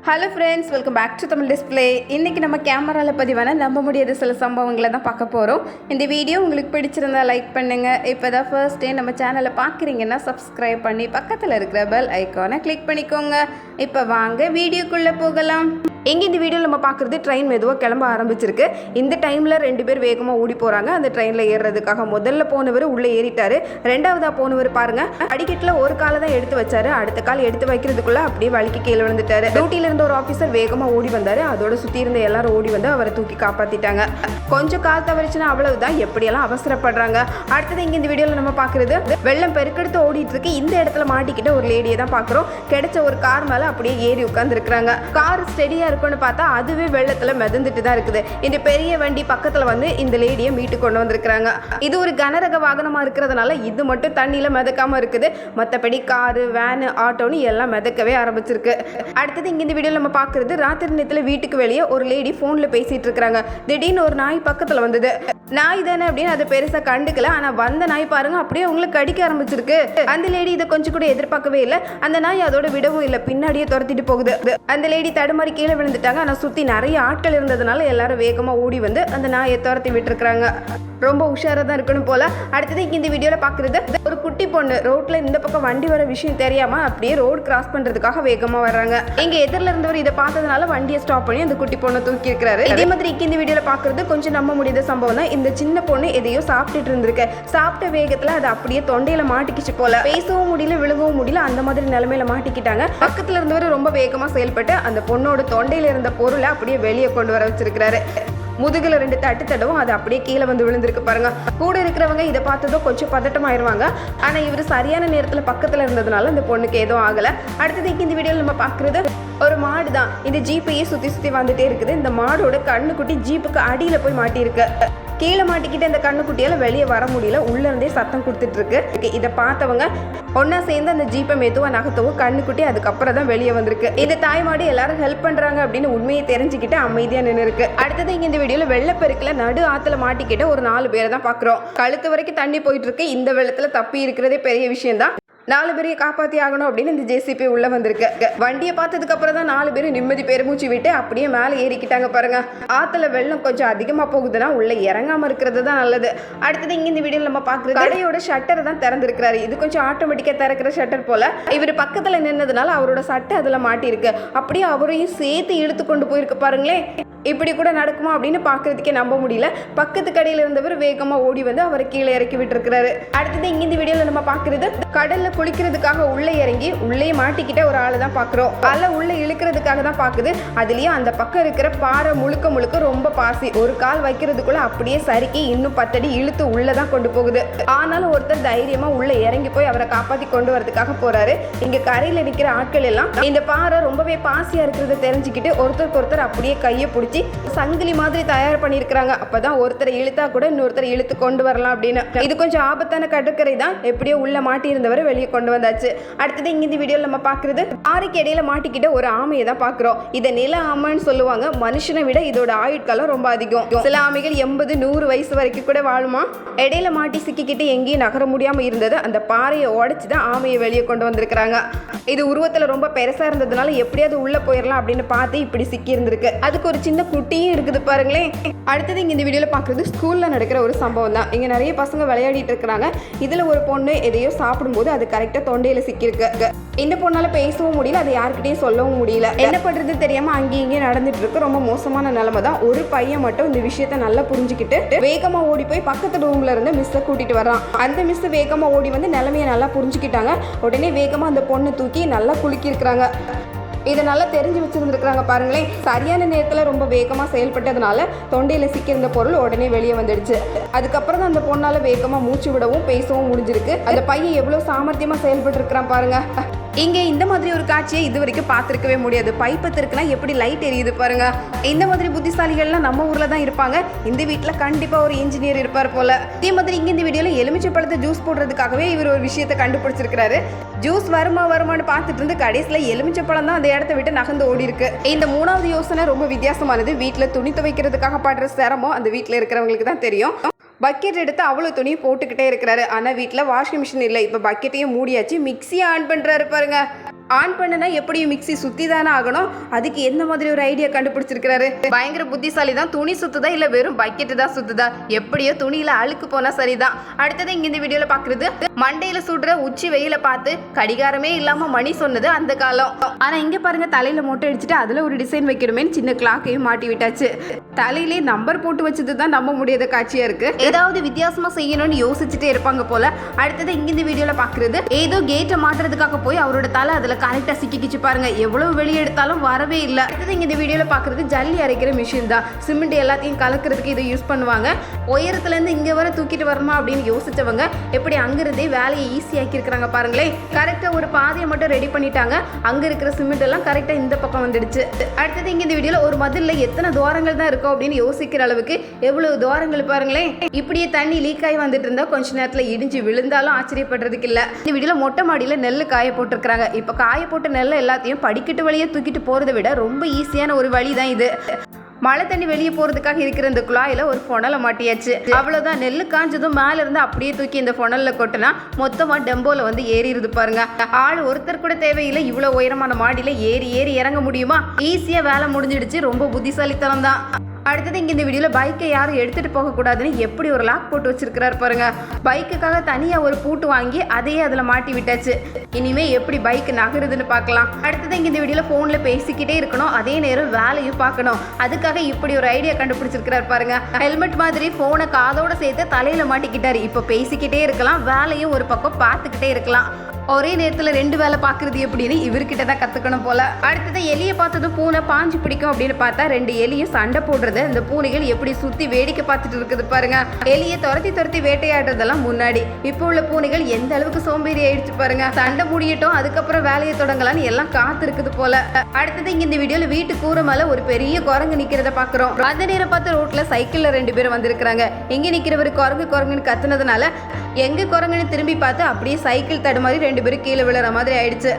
Hello friends, welcome back to Tamil display. இன்றைக்கி நம்ம கேமராவில் பதிவான நம்ப முடியாத சில சம்பவங்களை தான் பார்க்க போகிறோம். இந்த வீடியோ உங்களுக்கு பிடிச்சிருந்தா லைக் பண்ணுங்கள். இப்போ தான் ஃபர்ஸ்ட் டே நம்ம சேனலை பார்க்குறீங்கன்னா சப்ஸ்கிரைப் பண்ணி பக்கத்தில் இருக்கிற பெல் ஐக்கானை கிளிக் பண்ணிக்கோங்க. இப்போ வாங்க வீடியோக்குள்ளே போகலாம். எங்கே இந்த வீடியோவில் நம்ம பார்க்குறது ட்ரெயின் மெதுவாக கிளம்ப ஆரம்பிச்சிருக்கு. இந்த டைமில் 2 பேர் வேகமாக ஓடி போகிறாங்க அந்த ட்ரெயினில் ஏறுறதுக்காக. முதல்ல போனவர் உள்ளே ஏறிட்டார். ரெண்டாவதாக போனவர் பாருங்கள், அடிக்கட்டில் ஒரு காலை தான் எடுத்து வச்சாரு. அடுத்த கால் எடுத்து வைக்கிறதுக்குள்ளே அப்படியே வலிக்கு கீழே விழுந்துட்டார். டியூட்டியில் இருந்த ஒரு ஆஃபீஸர் வேகமாக ஓடி வந்தார். அதோட சுற்றி இருந்த எல்லாரும் ஓடி வந்து அவரை தூக்கி காப்பாற்றிட்டாங்க. கொஞ்சம் கால் தவறிச்சுன்னா அவ்வளவுதான், எப்படியெல்லாம் அவசரப்படுறாங்க. அடுத்தது இங்கே இந்த வீடியோவில் நம்ம பார்க்குறது வெள்ளம் பெருக்கெடுத்து ஓடிட்டு இருக்கு. இந்த இடத்துல மாட்டிக்கிட்ட ஒரு லேடியை தான் பார்க்குறோம். கிடைச்ச ஒரு கார் மேலே அப்படியே ஏறி உட்காந்துருக்குறாங்க. கார் ஸ்டெடியாக இருக்குன்னு பார்த்தா அதுவே வெள்ளத்தில் மிதந்துட்டு தான் இருக்குது. இந்த பெரிய வண்டி பக்கத்தில் வந்து இந்த லேடியை மீட்டு கொண்டு வந்திருக்கிறாங்க. இது ஒரு கனரக வாகனமாக இருக்கிறதுனால இது மட்டும் தண்ணியில் மிதக்காமல் இருக்குது. மற்றபடி காரு, வேனு, ஆட்டோன்னு எல்லாம் மிதக்கவே ஆரம்பிச்சிருக்கு. அடுத்தது இங்கே இந்த வீடியோவில் நம்ம பார்க்குறது ராத்திரி நேரத்தில் வீட்டுக்கு வெளியே ஒரு லேடி ஃபோனில் பேசிகிட்டு இருக்கிறாங்க. திடீர்னு ஒரு நாய் பக்கத்தில் வந்தது. நாய் தானே அப்படின்னு அதை பெருசாக கண்டுக்கல. ஆனால் வந்த நாய் பாருங்க அப்படியே உங்களுக்கு கடிக்க ஆரம்பிச்சிருக்கு. அந்த லேடி இதை கொஞ்சம் கூட எதிர்பார்க்கவே இல்லை. அந்த நாய் அதோட விடவும் இல்லை, பின்னாடியே துரத்திட்டு போகுது. அந்த லேடி தடுமாறி கீழே விழுந்துட்டாங்க. ஆனால் சுற்றி நிறைய ஆட்கள் இருந்ததுனால எல்லாரும் வேகமாக ஓடி வந்து அந்த நாயை துரத்தி விட்டுருக்குறாங்க. ரொம்ப உஷாராக தான் இருக்கணும் போல. அடுத்தது இந்த வீடியோவில் பார்க்குறது ஒரு குட்டி பொண்ணு ரோட்டில் இந்த பக்கம் வண்டி வர விஷயம் தெரியாமல் அப்படியே ரோடு கிராஸ் பண்ணுறதுக்காக வேகமாக வர்றாங்க. இங்கே எதிரில் இருந்தவர் இதை பார்த்ததுனால வண்டியை ஸ்டாப் பண்ணி அந்த குட்டி பொண்ணை தூக்கி இருக்கிறாரு. இதே மாதிரி இந்த வீடியோவில் பார்க்குறது கொஞ்சம் நம்ப முடியாத சம்பவம் தான். இந்த சின்ன பொண்ணு எதையோ சாப்பிட்டுட்டு இருந்திருக்கு. சாப்பிட்ட வேகத்தில் அது அப்படியே தொண்டையில் மாட்டிக்கிச்சு போல. பேசவும் முடியல, விழுகவும் முடியல, அந்த மாதிரி நிலைமையில மாட்டிக்கிட்டாங்க. பக்கத்தில் இருந்தவர் ரொம்ப வேகமாக செயல்பட்டு அந்த பொண்ணோட தொண்டையில் இருந்த பொருளை அப்படியே வெளியே கொண்டு வர வச்சிருக்கிறாரு. முதுகில் 2 தட்டு தடவும் அது அப்படியே கீழே வந்து விழுந்திருக்கு பாருங்க. கூட இருக்கிறவங்க இதை பார்த்ததும் கொஞ்சம் பதட்டமாயிருவாங்க. ஆனால் இவர் சரியான நேரத்தில் பக்கத்தில் இருந்ததுனால இந்த பொண்ணுக்கு எதுவும் ஆகலை. அடுத்தது இந்த வீடியோவில் நம்ம பார்க்குறது ஒரு மாடு தான். இந்த ஜீப்பையே சுற்றி சுற்றி வந்துட்டே இருக்குது. இந்த மாடோட கண்ணுக்குட்டி ஜீப்புக்கு அடியில் போய் மாட்டியிருக்கு. கீழே மாட்டிக்கிட்டு அந்த கண்ணுக்குட்டியால் வெளியே வர முடியல. உள்ளேருந்தே சத்தம் கொடுத்துட்டு இருக்கு. இதை பார்த்தவங்க ஒன்னா சேர்ந்து அந்த ஜீப்பை மெதுவாக நகர்த்தவும் கண்ணுக்குட்டி அதுக்கப்புறம் தான் வெளியே வந்திருக்கு. இந்த தாய்மாடு எல்லாரும் ஹெல்ப் பண்ணுறாங்க அப்படின்னு உண்மையை தெரிஞ்சுக்கிட்டு அமைதியாக நின்று இருக்கு. அடுத்தது இங்கே இந்த வீடியோவில் வெள்ளப்பெருக்கில் நடு ஆற்றுல மாட்டிக்கிட்ட ஒரு 4 பேரை தான் பார்க்குறோம். கழுத்து வரைக்கும் தண்ணி போயிட்டு இருக்கு. இந்த வெள்ளத்தில் தப்பி இருக்கிறதே பெரிய விஷயம் தான். 4 பேரையை காப்பாற்றி ஆகணும் அப்படின்னு இந்த ஜேசிபி உள்ளே வந்திருக்கு. வண்டியை பார்த்ததுக்கு அப்புறம் தான் 4 பேரும் நிம்மதி பெருமூச்சு விட்டு அப்படியே மேலே ஏறிக்கிட்டாங்க பாருங்க. ஆற்றுல வெள்ளம் கொஞ்சம் அதிகமாக போகுதுன்னா உள்ளே இறங்காமல் இருக்கிறது தான் நல்லது. அடுத்தது இங்கே இந்த வீடியோவில் நம்ம பார்க்குறது கடையோட ஷட்டரை தான் திறந்துருக்கிறாரு. இது கொஞ்சம் ஆட்டோமேட்டிக்காக திறக்கிற ஷட்டர் போல. இவர் பக்கத்தில் நின்னதுனால அவரோட சட்டை அதில் மாட்டியிருக்கு. அப்படியே அவரையும் சேர்த்து இழுத்து கொண்டு போயிருக்கு பாருங்களேன். இப்படி கூட நடக்குமா அப்படின்னு பார்க்கறதுக்கே நம்ப முடியல. பக்கத்து கடையில் இருந்தவர் வேகமாக ஓடி வந்து அவரை கீழே இறக்கி விட்டுருக்கிறாரு. அடுத்தது இங்கே இந்த வீடியோவில் நம்ம பார்க்குறது கடலில் குளிக்கிறதுக்காக உள்ளே இறங்கி உள்ளே மாட்டிக்கிட்ட ஒரு ஆளை தான் பார்க்குறோம். அலை உள்ளே இழுக்கிறதுக்காக தான் பார்க்குது. அதுலேயும் அந்த பக்கம் இருக்கிற பாறை முழுக்க ரொம்ப பாசி. ஒரு கால் வைக்கிறதுக்குள்ள அப்படியே சறுக்கி இன்னும் 10 அடி இழுத்து உள்ளே தான் கொண்டு போகுது. ஆனாலும் ஒருத்தர் தைரியமாக உள்ளே இறங்கி போய் அவரை காப்பாற்றி கொண்டு வரதுக்காக போறாரு. இங்கே கரையில் நிற்கிற ஆட்கள் எல்லாம் இந்த பாறை ரொம்பவே பாசியாக இருக்கிறத தெரிஞ்சுக்கிட்டு ஒருத்தருக்கு ஒருத்தர் அப்படியே கையை பிடிச்சி சங்கிலி மாதிரி தயார் பண்ணியிருக்கிறாங்க. அப்பதான் ஒருத்தரை இழுத்தா கூட இன்னொருத்தரை இழுத்து கொண்டு வரலாம் அப்படின்னு. இது கொஞ்சம் ஆபத்தான கடற்கரை தான். எப்படியோ உள்ள மாட்டி இருந்தவரை வெளியே கொண்டு வந்தாச்சு. அடுத்தது இங்க இந்த வீடியோவில் நம்ம பார்க்குறது ஆறுக்கு இடையில மாட்டிக்கிட்ட ஒரு ஆமையை தான் பார்க்குறோம். இதை நில ஆமைன்னு சொல்லுவாங்க. மனுஷனை விட இதோட ஆயுட்காலம் ரொம்ப அதிகம். சில ஆமைகள் 80-100 வயசு வரைக்கும் கூட வாழுமா. இடையில மாட்டி சிக்கிக்கிட்டு எங்கேயும் நகர முடியாம இருந்தது. அந்த பாறையை உடைச்சு தான் ஆமையை வெளியே கொண்டு வந்திருக்கிறாங்க. இது உருவத்தில் ரொம்ப பெருசா இருந்ததுனால எப்படியாவது உள்ள போயிடலாம் அப்படின்னு பார்த்து இப்படி சிக்கி இருந்திருக்கு. அதுக்கு ஒரு சின்ன குட்டியும் இருக்குது பாருங்களேன். அடுத்தது இங்க இந்த வீடியோவில் பார்க்குறது ஸ்கூலில் நடக்கிற ஒரு சம்பவம் தான். இங்கே நிறைய பசங்க விளையாடிட்டு இருக்கிறாங்க. இதில் ஒரு பொண்ணு எதையோ சாப்பிடும்போது அது கரெக்டாக தொண்டையில் சிக்கியிருக்கு. இந்த பொண்ணால் பேசவும் முடியல, அதை யாருக்கிட்டையும் சொல்லவும் முடியல. என்ன பண்ணுறது தெரியாமல் அங்கேயும் இங்கேயும் நடந்துட்டு இருக்கு. ரொம்ப மோசமான நிலைமை தான். ஒரு பையன் மட்டும் இந்த விஷயத்த நல்லா புரிஞ்சுக்கிட்டு வேகமாக ஓடி போய் பக்கத்து ரூம்ல இருந்து மிஸ்ஸை கூட்டிட்டு வரான். அந்த மிஸ் வேகமாக ஓடி வந்து நிலைமையை நல்லா புரிஞ்சுக்கிட்டாங்க. உடனே வேகமாக அந்த பொண்ணை தூக்கி நல்லா குலுக்கி இருக்கிறாங்க. இதை நல்லா தெரிஞ்சு வச்சுருந்துருக்குறாங்க பாருங்களேன். சரியான நேரத்தில் ரொம்ப வேகமாக செயல்பட்டதுனால தொண்டையில் சிக்கியிருந்த பொருள் உடனே வெளியே வந்துடுச்சு. அதுக்கப்புறம் தான் அந்த பொண்ணால் வேகமாக மூச்சு விடவும் பேசவும் முடிஞ்சிருக்கு. அந்த பையன் எவ்வளோ சாமர்த்தியமாக செயல்பட்டு இருக்கிறான் பாருங்க. இங்கே இந்த மாதிரி ஒரு காட்சியை இது வரைக்கும் பார்த்துருக்கவே முடியாது. பைப்பத்து இருக்குன்னா எப்படி லைட் எரியுது பாருங்க. இந்த மாதிரி புத்திசாலிகள்லாம் நம்ம ஊரில் தான் இருப்பாங்க. இந்த வீட்டில் கண்டிப்பாக ஒரு இன்ஜினியர் இருப்பார் போல. இதே மாதிரி இங்கே இந்த வீடியோவில் எலுமிச்சை பழத்தை ஜூஸ் போடுறதுக்காகவே இவர் ஒரு விஷயத்தை கண்டுபிடிச்சிருக்கிறாரு. ஜூஸ் வருமானு பார்த்துட்டு இருந்து கடைசியில் எலுமிச்சை பழம் தான் அந்த இடத்த விட்டு நகர்ந்து ஓடி இருக்கு. இந்த 3வது யோசனை ரொம்ப வித்தியாசமானது. வீட்டில் துணி துவைக்கிறதுக்காக பாடுற சிரமம் அந்த வீட்டில் இருக்கிறவங்களுக்கு தான் தெரியும். பக்கெட் எடுத்து அவ்வளோ துணியை போட்டுக்கிட்டே இருக்கிறாரு. ஆனால் வீட்டில் வாஷிங் மிஷின் இல்லை. இப்போ பக்கெட்டையும் மூடியாச்சு. மிக்சியை ஆன் பண்ணுறாரு பாருங்க. ஆன் பண்ணனா எப்படியும் மிக்ஸி சுத்தி தானே ஆகணும். அதுக்கு என்ன மாதிரி ஒரு ஐடியா கண்டுபிடிச்சிருக்காரு. பயங்கர புத்திசாலி தான். துணி சுத்துதா இல்ல வெறும் பக்கெட்டு தான் சுத்துதா, எப்படியோ துணியில அழுக்கு போனா சரிதான். அடுத்தது இங்க இந்த வீடியோல பாக்குறது மண்டையில சுடுற உச்சி வெயில பார்த்து கடிகாரமே இல்லாம மணி சொன்னது அந்த காலம். ஆனா இங்க பாருங்க, தலையில மொட்டை அடிச்சுட்டு அதுல ஒரு டிசைன் வைக்கணுமே சின்ன கிளாக்கையும் மாட்டி விட்டாச்சு. தலையிலே நம்பர் போட்டு வச்சது தான் நம்ப முடியாத காட்சியா இருக்கு. ஏதாவது வித்தியாசமா செய்யணும்னு யோசிச்சுட்டே இருப்பாங்க போல. அடுத்தது இங்க இந்த வீடியோல பாக்குறது ஏதோ கேட்டை மாட்டுறதுக்காக போய் அவரோட தலை அதுல கரெக்டா சிக்கிக்கிச்சு பாருங்க. எவ்வளவு வெளியே எடுத்தாலும் வரவே இல்லை. அடுத்தது இங்க இந்த வீடியோல பாக்குறது ஜல்லி அரைக்கிற மிஷின் தான். சிமெண்ட் எல்லாத்தையும் கலக்கிறதுக்கு இதை யூஸ் பண்ணுவாங்க. உயரத்துல இருந்து இங்க வர தூக்கிட்டு வரமா அப்படின்னு யோசிச்சவங்க எப்படி அங்கிருந்தே வேலையை ஈஸியாக்கி இருக்கிறாங்க பாருங்களேன். கரெக்டா ஒரு பாதையை மட்டும் ரெடி பண்ணிட்டாங்க. அங்க இருக்கிற சிமெண்ட் எல்லாம் கரெக்டா இந்த பக்கம் வந்துடுச்சு. அடுத்தது இங்க இந்த வீடியோல ஒரு மதில்ல எத்தனை துவாரங்கள் தான் இருக்கும் அப்படின்னு யோசிக்கிற அளவுக்கு எவ்வளவு துவாரங்கள் பாருங்களேன். இப்படியே தண்ணி லீக் ஆகி வந்துட்டு இருந்தா கொஞ்ச நேரத்துல இடிஞ்சு விழுந்தாலும் ஆச்சரியப்படுறதுக்கு இல்ல. இந்த வீடியோல மொட்டை மாடியில நெல்லு காய போட்டிருக்காங்க. இப்ப காய போட்ட நெல்லை எல்லாத்தையும் படிக்கட்டு வழியே தூக்கிட்டு போறதை விட ரொம்ப ஈஸியான ஒரு வழி தான் இது. மழை தண்ணி வெளியே போறதுக்காக இருக்கிற இந்த குழாயில ஒரு ஃபொனலை மாட்டியாச்சு. அவ்வளவுதான். நெல்லு காஞ்சதும் மேல இருந்து அப்படியே தூக்கி இந்த ஃபொனல்ல கொட்டினா மொத்தமா டெம்போல வந்து ஏறிடுது பாருங்க. ஆள் ஒருத்தர் கூட தேவையில்லை. இவ்வளவு உயரமான மாடியில ஏறி ஏறி இறங்க முடியுமா? ஈஸியா வேலை முடிஞ்சிடுச்சு. ரொம்ப புத்திசாலித்தனம் தான். அடுத்தது இங்க இந்த வீடியோல பைக்கை யாரும் எடுத்துட்டு போக கூடாதுன்னு எப்படி ஒரு லாக் போட்டு வச்சிருக்கிறாரு பாருங்க. பைக்குக்காக தனியா ஒரு பூட்டு வாங்கி அதையே அதுல மாட்டி விட்டாச்சு. இனிமே எப்படி பைக் நகருதுன்னு பார்க்கலாம். அடுத்தது இங்க இந்த வீடியோல போன்ல பேசிக்கிட்டே இருக்கணும், அதே நேரம் வேலையும் பார்க்கணும். அதுக்காக இப்படி ஒரு ஐடியா கண்டுபிடிச்சிருக்கிறாரு பாருங்க. ஹெல்மெட் மாதிரி போனை காதோட சேர்த்து தலையில மாட்டிக்கிட்டாரு. இப்ப பேசிக்கிட்டே இருக்கலாம், வேலையும் ஒரு பக்கம் பார்த்துக்கிட்டே இருக்கலாம். ஒரே நேரத்தில் ரெண்டு வேலை பார்க்கறது எப்படின்னு இவர்கிட்ட தான் கற்றுக்கணும் போல. அடுத்தது எலியை பார்த்ததும் பூனை பாஞ்சு பிடிக்கும் அப்படின்னு பார்த்தா ரெண்டு எலியும் சண்டை போடுறது இந்த பூனைகள் எப்படி சுற்றி வேடிக்கை பார்த்துட்டு இருக்குது பாருங்க. எலியை துரத்தி வேட்டையாடுறதெல்லாம் முன்னாடி. இப்போ உள்ள பூனைகள் எந்த அளவுக்கு சோம்பேறி ஆயிடுச்சு பாருங்க. சண்டை முடியட்டும், அதுக்கப்புறம் வேலையை தொடங்கலான்னு எல்லாம் காத்து இருக்குது போல. அடுத்தது இங்க இந்த வீடியோல வீட்டு கூரை மேல ஒரு பெரிய குரங்கு நிக்கிறத பாக்குறோம். அந்த நேரம் பார்த்து ரோட்ல சைக்கிள்ல ரெண்டு பேரும் வந்திருக்காங்க. எங்க நிக்கிறவர் குரங்குன்னு கத்துனதுனால எங்க குரங்குன்னு திரும்பி பார்த்து அப்படியே சைக்கிள் தடுமாறி ரெண்டு பேரும் கீழே விழுற மாதிரி ஆயிடுச்சு.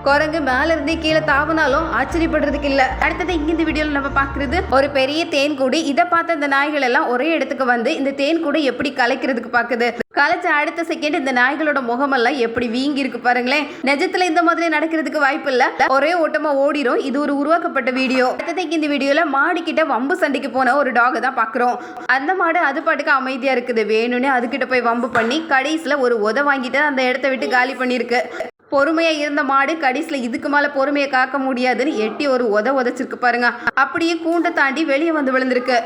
குரங்கு மேல இருந்தே கீழே தாவுனாலும் ஆச்சரியப்படுறதுக்கு இல்ல. அடுத்தது இங்க இந்த வீடியோல நம்ம பாக்குறது ஒரு பெரிய தேன் கூடு. இதை பார்த்த இந்த நாய்கள் எல்லாம் ஒரே இடத்துக்கு வந்து இந்த தேன் கூடு எப்படி கலைக்கிறதுக்கு பாக்குது. கலைச்ச அடுத்த செகண்ட் இந்த நாய்களோட முகமெல்லாம் எப்படி வீங்கி இருக்கு பாருங்களேன். நிஜத்துல இந்த மாதிரி நடக்கிறதுக்கு வாய்ப்பு இல்ல. ஒரே ஓட்டமா ஓடிரும். இது ஒரு உருவாக்கப்பட்ட வீடியோ. அடுத்தது இந்த வீடியோல மாடு கிட்ட வம்பு சண்டைக்கு போன ஒரு டாக் தான் பாக்குறோம். அந்த மாடு அது பாட்டுக்கு அமைதியா இருக்குது. வேணும்னு அதுகிட்ட போய் வம்பு பண்ணி கடைசியில ஒரு உத வாங்கிட்டு அந்த இடத்த விட்டு காலி பண்ணிருக்கு. பொறுமையா இருந்த மாடு கடைசியில இதுக்கு மேல பொறுமையை காக்க முடியாதுன்னு எட்டி ஒரு உதச்சிருக்கு பாருங்க. அப்படியே கூண்டை தாண்டி வெளியே வந்து விழுந்திருக்கு.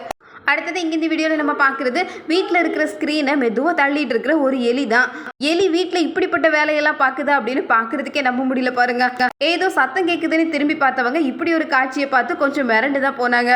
அடுத்தது இங்க இந்த வீடியோல நம்ம பாக்குறது வீட்டுல இருக்கிற ஸ்கிரீனை மெதுவா தள்ளிட்டு இருக்கிற ஒரு எலி தான். எலி வீட்டுல இப்படிப்பட்ட வேலையெல்லாம் பாக்குதா அப்படின்னு பாக்குறதுக்கே நம்ப முடியல பாருங்க. ஏதோ சத்தம் கேக்குதுன்னு திரும்பி பார்த்தவங்க இப்படி ஒரு காட்சியை பார்த்து கொஞ்சம் மிரண்டு தான் போனாங்க.